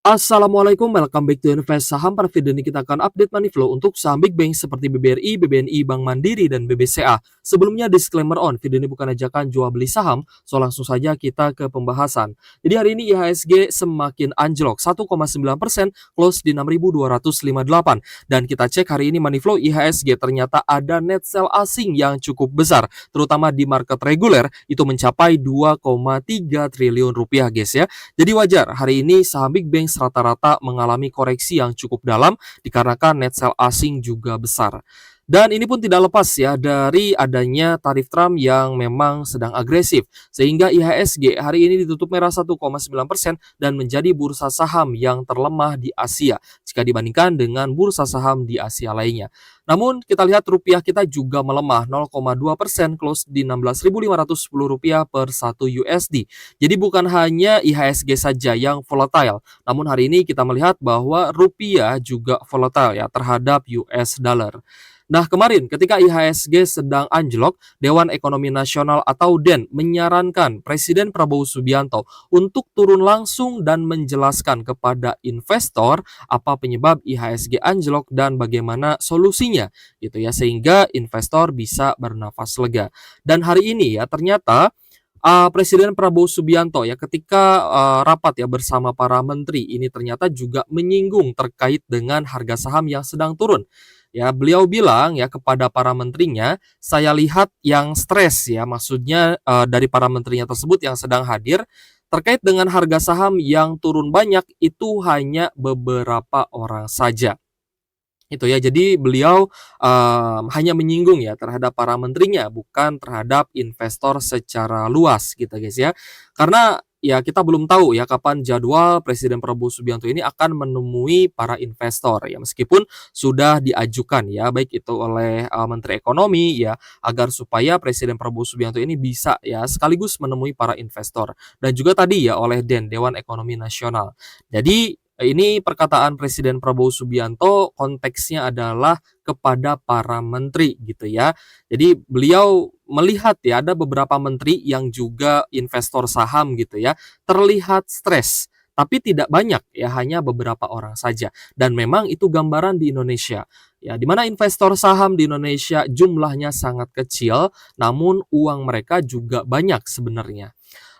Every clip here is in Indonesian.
Assalamualaikum, welcome back to Invest Saham. Pada video ini kita akan update money flow untuk saham big bank seperti BBRI, BBNI, Bank Mandiri, dan BBCA. Sebelumnya disclaimer on, video ini bukan ajakan jual beli saham, so langsung saja kita ke pembahasan. Jadi hari ini IHSG semakin anjlok, 1,9%, close di 6.258. Dan kita cek hari ini money flow IHSG ternyata ada net sell asing yang cukup besar, terutama di market reguler, itu mencapai 2,3 triliun rupiah guys ya. Jadi wajar hari ini saham big bank rata-rata mengalami koreksi yang cukup dalam dikarenakan net sell asing juga besar. Dan ini pun tidak lepas ya dari adanya tarif Trump yang memang sedang agresif. Sehingga IHSG hari ini ditutup merah 1,9% dan menjadi bursa saham yang terlemah di Asia jika dibandingkan dengan bursa saham di Asia lainnya. Namun kita lihat rupiah kita juga melemah 0,2%, close di 16.510 rupiah per 1 USD. Jadi bukan hanya IHSG saja yang volatile, namun hari ini kita melihat bahwa rupiah juga volatile ya terhadap US dollar. Nah, kemarin ketika IHSG sedang anjlok, Dewan Ekonomi Nasional atau DEN menyarankan Presiden Prabowo Subianto untuk turun langsung dan menjelaskan kepada investor apa penyebab IHSG anjlok dan bagaimana solusinya gitu ya, sehingga investor bisa bernafas lega. Dan hari ini ya ternyata Presiden Prabowo Subianto ya ketika rapat ya bersama para menteri ini ternyata juga menyinggung terkait dengan harga saham yang sedang turun. Ya, beliau bilang ya kepada para menterinya, saya lihat yang stres ya, maksudnya dari para menterinya tersebut yang sedang hadir terkait dengan harga saham yang turun banyak itu hanya beberapa orang saja. Itu ya, jadi beliau hanya menyinggung ya terhadap para menterinya, bukan terhadap investor secara luas gitu guys ya. Karena ya kita belum tahu ya kapan jadwal Presiden Prabowo Subianto ini akan menemui para investor ya, meskipun sudah diajukan ya baik itu oleh Menteri Ekonomi ya agar supaya Presiden Prabowo Subianto ini bisa ya sekaligus menemui para investor, dan juga tadi ya oleh DEN Dewan Ekonomi Nasional. Jadi ini perkataan Presiden Prabowo Subianto konteksnya adalah kepada para menteri gitu ya. Jadi beliau melihat ya ada beberapa menteri yang juga investor saham gitu ya, terlihat stres. Tapi tidak banyak ya, hanya beberapa orang saja. Dan memang itu gambaran di Indonesia. Ya, di mana investor saham di Indonesia jumlahnya sangat kecil, namun uang mereka juga banyak sebenarnya.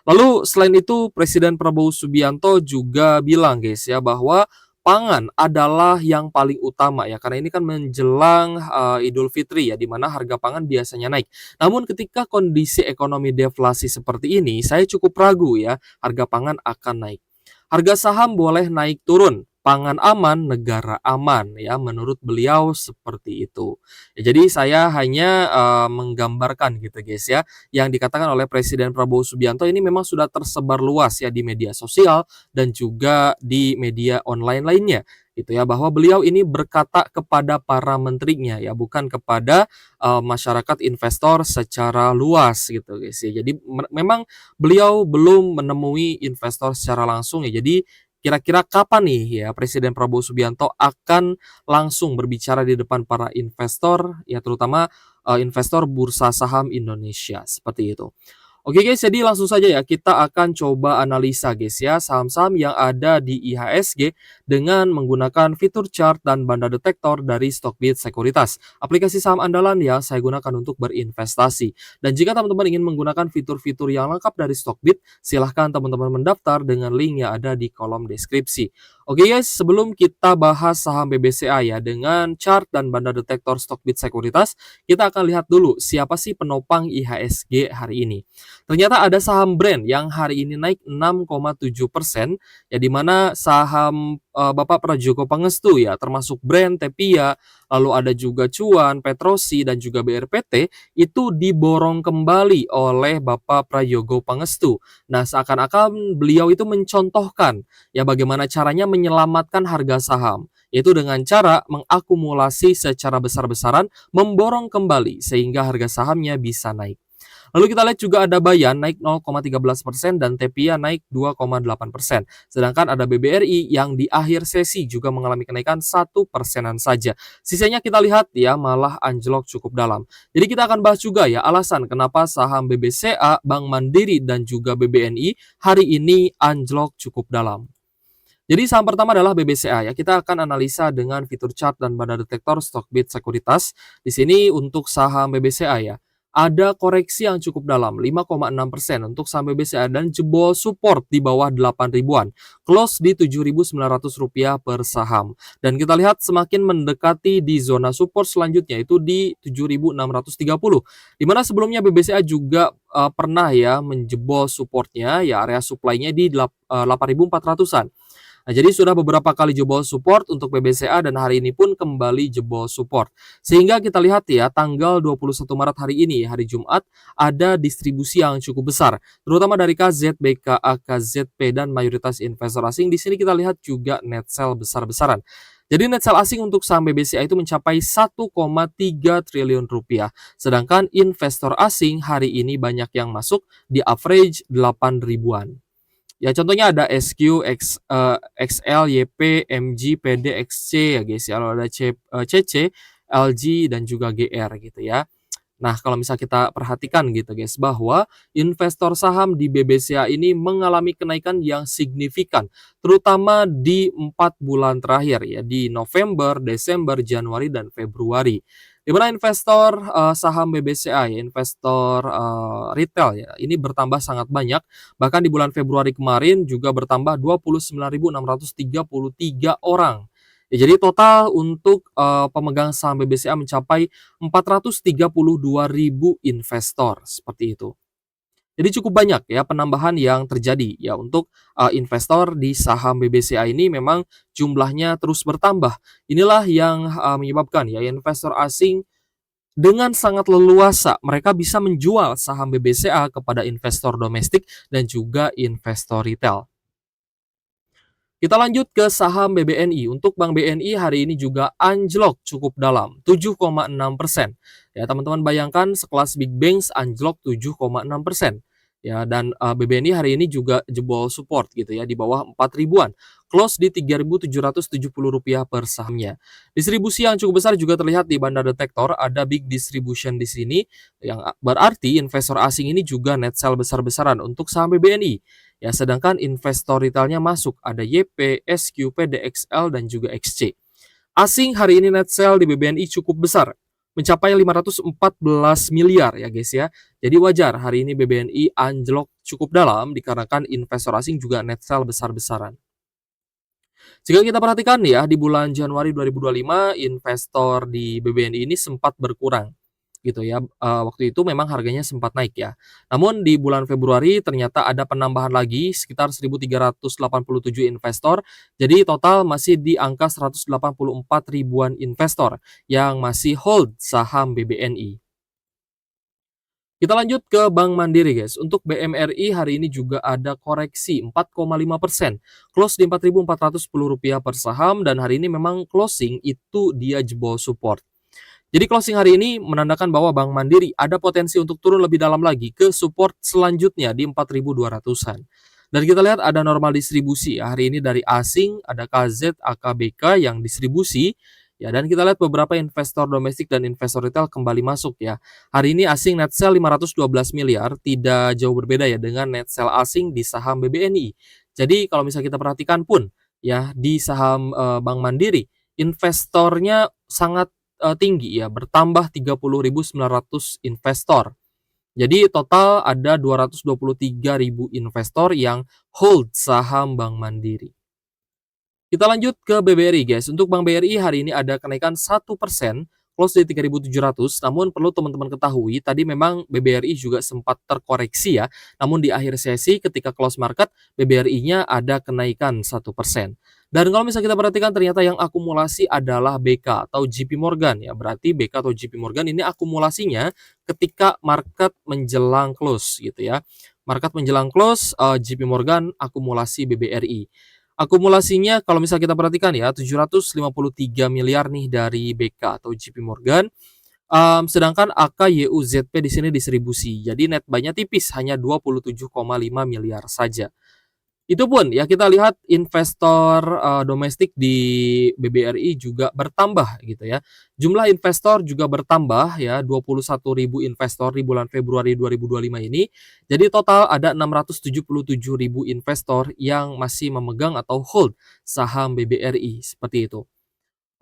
Lalu selain itu Presiden Prabowo Subianto juga bilang guys ya bahwa pangan adalah yang paling utama ya, karena ini kan menjelang Idul Fitri ya, di mana harga pangan biasanya naik. Namun ketika kondisi ekonomi deflasi seperti ini, saya cukup ragu ya harga pangan akan naik. Harga saham boleh naik turun, pangan aman, negara aman ya, menurut beliau seperti itu. Ya, jadi saya hanya menggambarkan gitu guys ya, yang dikatakan oleh Presiden Prabowo Subianto ini memang sudah tersebar luas ya di media sosial dan juga di media online lainnya gitu ya, bahwa beliau ini berkata kepada para menterinya ya, bukan kepada masyarakat investor secara luas gitu guys ya. Jadi memang beliau belum menemui investor secara langsung ya. Jadi kira-kira kapan nih ya Presiden Prabowo Subianto akan langsung berbicara di depan para investor ya, terutama investor bursa saham Indonesia seperti itu. Oke guys, jadi langsung saja ya kita akan coba analisa guys ya saham-saham yang ada di IHSG dengan menggunakan fitur chart dan banda detektor dari Stockbit Sekuritas, aplikasi saham andalan yang saya gunakan untuk berinvestasi. Dan jika teman-teman ingin menggunakan fitur-fitur yang lengkap dari Stockbit, silahkan teman-teman mendaftar dengan link yang ada di kolom deskripsi. Oke guys, sebelum kita bahas saham BBCA ya dengan chart dan banda detektor Stockbit Sekuritas, kita akan lihat dulu siapa sih penopang IHSG hari ini. Ternyata ada saham brand yang hari ini naik 6,7%, ya di mana saham Bapak Prajogo Pangestu ya, termasuk brand Tepia, lalu ada juga Cuan, Petrosi, dan juga BRPT, itu diborong kembali oleh Bapak Prajogo Pangestu. Nah, seakan-akan beliau itu mencontohkan ya bagaimana caranya menyelamatkan harga saham, yaitu dengan cara mengakumulasi secara besar-besaran, memborong kembali sehingga harga sahamnya bisa naik. Lalu kita lihat juga ada Bayan naik 0,13% dan Tepia naik 2,8%. Sedangkan ada BBRI yang di akhir sesi juga mengalami kenaikan 1%-an saja. Sisanya kita lihat ya malah anjlok cukup dalam. Jadi kita akan bahas juga ya alasan kenapa saham BBCA, Bank Mandiri dan juga BBNI hari ini anjlok cukup dalam. Jadi saham pertama adalah BBCA ya. Kita akan analisa dengan fitur chart dan banda detektor Stockbit Sekuritas. Di sini untuk saham BBCA ya, ada koreksi yang cukup dalam 5,6% untuk saham BBCA dan jebol support di bawah 8 ribuan. Close di Rp7.900 per saham. Dan kita lihat semakin mendekati di zona support selanjutnya itu di 7.630. Di mana sebelumnya BBCA juga pernah ya menjebol supportnya ya, area supply-nya di 8.400-an. Nah, jadi sudah beberapa kali jebol support untuk BBCA dan hari ini pun kembali jebol support. Sehingga kita lihat ya, tanggal 21 Maret hari ini, hari Jumat, ada distribusi yang cukup besar. Terutama dari KZ, BKA, KZP, dan mayoritas investor asing. Di sini kita lihat juga net sell besar-besaran. Jadi net sell asing untuk saham BBCA itu mencapai 1,3 triliun rupiah. Sedangkan investor asing hari ini banyak yang masuk di average 8 ribuan. Ya contohnya ada SQ, XL, YP, MG, PD, XC ya guys ya. Lalu ada CC, LG dan juga GR gitu ya. Nah, kalau misalnya kita perhatikan gitu guys, bahwa investor saham di BBCA ini mengalami kenaikan yang signifikan, terutama di 4 bulan terakhir ya, di November, Desember, Januari, dan Februari. Di mana investor saham BBCA ya, investor retail ya, ini bertambah sangat banyak. Bahkan di bulan Februari kemarin juga bertambah 29.633 orang. Ya, jadi total untuk pemegang saham BBCA mencapai 432.000 investor, seperti itu. Jadi cukup banyak ya penambahan yang terjadi ya untuk investor di saham BBCA ini memang jumlahnya terus bertambah. Inilah yang menyebabkan ya investor asing dengan sangat leluasa mereka bisa menjual saham BBCA kepada investor domestik dan juga investor retail. Kita lanjut ke saham BBNI. Untuk Bank BNI hari ini juga anjlok cukup dalam, 7,6%. Ya, teman-teman bayangkan sekelas Big Banks anjlok 7,6%. Ya, dan BBNI hari ini juga jebol support gitu ya, di bawah 4 ribuan. Close di Rp3.770 per sahamnya. Distribusi yang cukup besar juga terlihat di banda detektor, ada big distribution di sini, yang berarti investor asing ini juga net sell besar-besaran untuk saham BBNI. Ya, sedangkan investor retailnya masuk ada YP, SQ, PDXL, dan juga XC. Asing hari ini net sell di BBNI cukup besar, mencapai 514 miliar ya guys ya. Jadi wajar hari ini BBNI anjlok cukup dalam dikarenakan investor asing juga net sell besar-besaran. Jika kita perhatikan ya, di bulan Januari 2025 investor di BBNI ini sempat berkurang gitu ya. Waktu itu memang harganya sempat naik ya. Namun di bulan Februari ternyata ada penambahan lagi sekitar 1.387 investor. Jadi total masih di angka 184 ribuan investor yang masih hold saham BBNI. Kita lanjut ke Bank Mandiri guys. Untuk BMRI hari ini juga ada koreksi 4,5%. Close di Rp4.410 per saham dan hari ini memang closing itu dia jebol support. Jadi closing hari ini menandakan bahwa Bank Mandiri ada potensi untuk turun lebih dalam lagi ke support selanjutnya di 4.200-an. Dan kita lihat ada normal distribusi ya. Hari ini dari asing ada KZ, AKBK yang distribusi. Ya, dan kita lihat beberapa investor domestik dan investor retail kembali masuk ya. Hari ini asing net sell 512 miliar, tidak jauh berbeda ya dengan net sell asing di saham BBNI. Jadi kalau misalnya kita perhatikan pun ya di saham Bank Mandiri, investornya sangat tinggi ya, bertambah 30.900 investor. Jadi total ada 223.000 investor yang hold saham Bank Mandiri. Kita lanjut ke BBRI guys. Untuk Bank BRI hari ini ada kenaikan 1%, close di 3.700. Namun perlu teman-teman ketahui, tadi memang BBRI juga sempat terkoreksi ya. Namun di akhir sesi ketika close market, BBRI-nya ada kenaikan 1%. Dan kalau misalnya kita perhatikan ternyata yang akumulasi adalah BK atau JP Morgan ya. Berarti BK atau JP Morgan ini akumulasinya ketika market menjelang close gitu ya. Market menjelang close, JP Morgan akumulasi BBRI. Akumulasinya kalau misalnya kita perhatikan ya 753 miliar nih dari BK atau JP Morgan. Sedangkan AKYUZP di sini distribusi. Jadi net buy-nya tipis hanya 27,5 miliar saja. Itu pun ya kita lihat investor domestik di BBRI juga bertambah gitu ya. Jumlah investor juga bertambah ya 21.000 investor di bulan Februari 2025 ini. Jadi total ada 677.000 investor yang masih memegang atau hold saham BBRI seperti itu.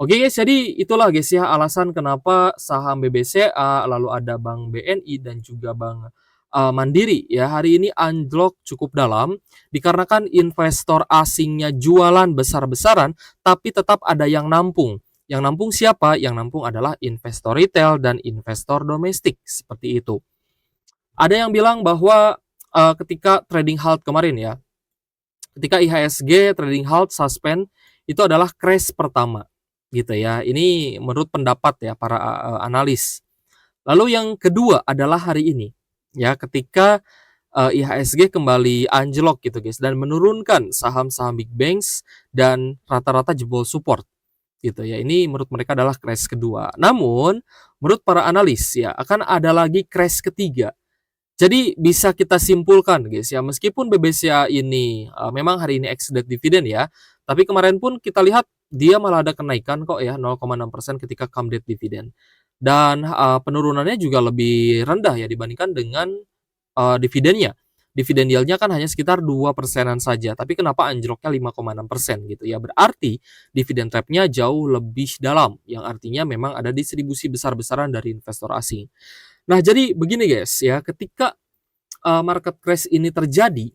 Oke guys, jadi itulah guys ya alasan kenapa saham BBCA, lalu ada Bank BNI dan juga Bank Mandiri ya hari ini anjlok cukup dalam dikarenakan investor asingnya jualan besar-besaran tapi tetap ada yang nampung. Yang nampung siapa? Yang nampung adalah investor retail dan investor domestik seperti itu. Ada yang bilang bahwa ketika trading halt kemarin ya, ketika IHSG trading halt suspend itu adalah crash pertama gitu ya. Ini menurut pendapat ya para analis. Lalu yang kedua adalah hari ini ya ketika IHSG kembali anjlok gitu guys dan menurunkan saham-saham big banks dan rata-rata jebol support gitu ya. Ini menurut mereka adalah crash kedua. Namun menurut para analis ya akan ada lagi crash ketiga. Jadi bisa kita simpulkan guys ya, meskipun BBCA ini memang hari ini ex dividen ya, tapi kemarin pun kita lihat dia malah ada kenaikan kok ya 0,6% ketika come date dividen. Dan penurunannya juga lebih rendah ya dibandingkan dengan dividennya. Dividen yield-nya kan hanya sekitar 2%-an saja, tapi kenapa anjloknya 5,6% gitu ya. Berarti dividen trap-nya jauh lebih dalam, yang artinya memang ada distribusi besar-besaran dari investor asing. Nah, jadi begini guys ya, ketika market crash ini terjadi,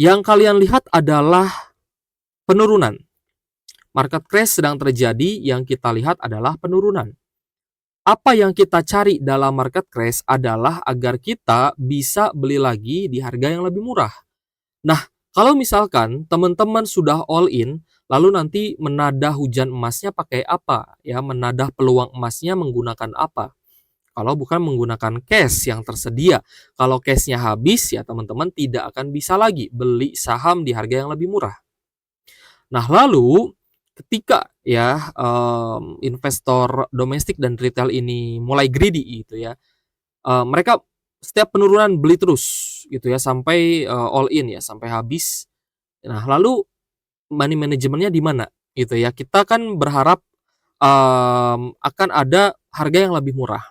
yang kalian lihat adalah penurunan. Market crash sedang terjadi, yang kita lihat adalah penurunan. Apa yang kita cari dalam market crash adalah agar kita bisa beli lagi di harga yang lebih murah. Nah, kalau misalkan teman-teman sudah all in, lalu nanti menadah hujan emasnya pakai apa? Ya, menadah peluang emasnya menggunakan apa? Kalau bukan menggunakan cash yang tersedia. Kalau cashnya habis ya teman-teman tidak akan bisa lagi beli saham di harga yang lebih murah. Nah lalu ketika ya investor domestik dan retail ini mulai greedy gitu ya, mereka setiap penurunan beli terus gitu ya sampai all in ya sampai habis. Nah lalu money manajemennya di mana gitu ya? Kita kan berharap akan ada harga yang lebih murah.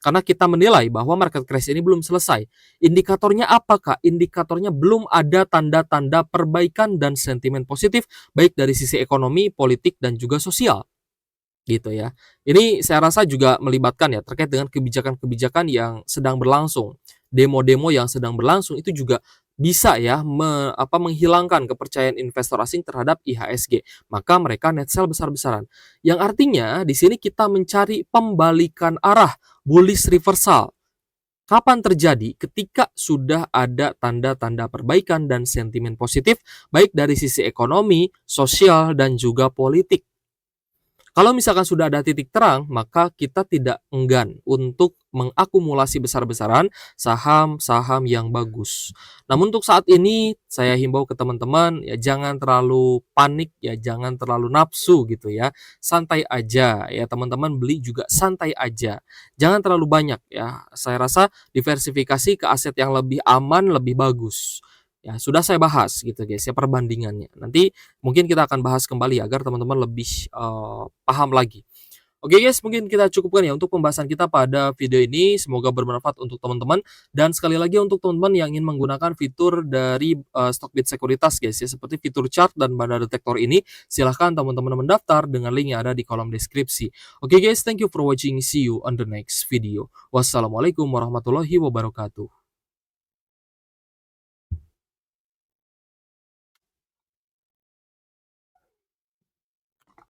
Karena kita menilai bahwa market crash ini belum selesai. Indikatornya apakah? Indikatornya belum ada tanda-tanda perbaikan dan sentimen positif baik dari sisi ekonomi, politik, dan juga sosial. Gitu ya. Ini saya rasa juga melibatkan ya terkait dengan kebijakan-kebijakan yang sedang berlangsung. Demo-demo yang sedang berlangsung itu juga bisa ya menghilangkan kepercayaan investor asing terhadap IHSG. Maka mereka net sell besar-besaran. Yang artinya di sini kita mencari pembalikan arah, bullish reversal. Kapan terjadi? Ketika sudah ada tanda-tanda perbaikan dan sentimen positif baik dari sisi ekonomi, sosial, dan juga politik. Kalau misalkan sudah ada titik terang, maka kita tidak enggan untuk mengakumulasi besar-besaran saham-saham yang bagus. Namun untuk saat ini saya himbau ke teman-teman ya jangan terlalu panik ya, jangan terlalu nafsu gitu ya. Santai aja ya teman-teman, beli juga santai aja. Jangan terlalu banyak ya. Saya rasa diversifikasi ke aset yang lebih aman, lebih bagus. Ya, sudah saya bahas gitu guys ya perbandingannya. Nanti mungkin kita akan bahas kembali agar teman-teman lebih paham lagi. Oke guys, mungkin kita cukupkan ya untuk pembahasan kita pada video ini. Semoga bermanfaat untuk teman-teman. Dan sekali lagi untuk teman-teman yang ingin menggunakan fitur dari Stockbit Sekuritas guys ya, seperti fitur chart dan banda detektor ini, silahkan teman-teman mendaftar dengan link yang ada di kolom deskripsi. Oke guys, thank you for watching. See you on the next video. Wassalamualaikum warahmatullahi wabarakatuh.